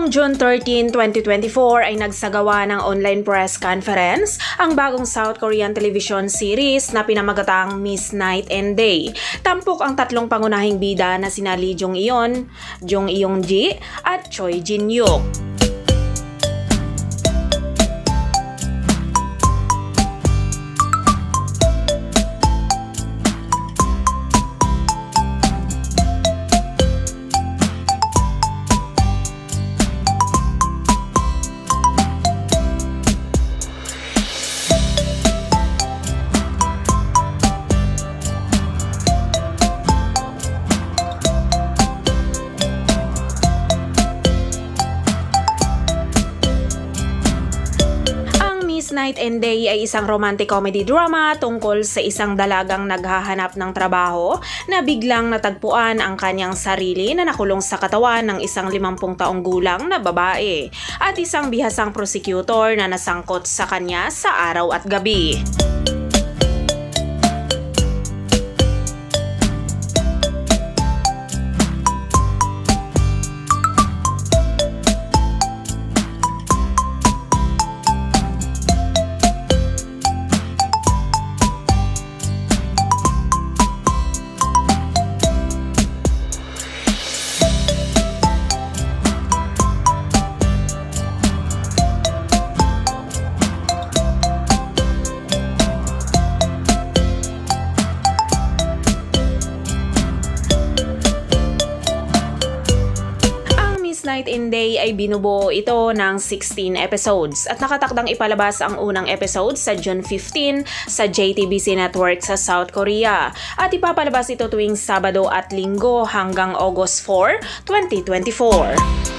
Noong June 13, 2024 ay nagsagawa ng online press conference ang bagong South Korean television series na pinamagatang Miss Night and Day. Tampok ang tatlong pangunahing bida na sina Lee Jong-eun, Jung Eun-ji at Choi Jin-yook. Miss Night and Day ay isang romantic comedy drama tungkol sa isang dalagang naghahanap ng trabaho na biglang natagpuan ang kanyang sarili na nakulong sa katawan ng isang 50 taong gulang na babae at isang bihasang prosecutor na nasangkot sa kanya sa araw at gabi. Night and Day ay binubuo ito ng 16 episodes at nakatakdang ipalabas ang unang episode sa June 15 sa JTBC Network sa South Korea at ipapalabas ito tuwing Sabado at Linggo hanggang August 4, 2024.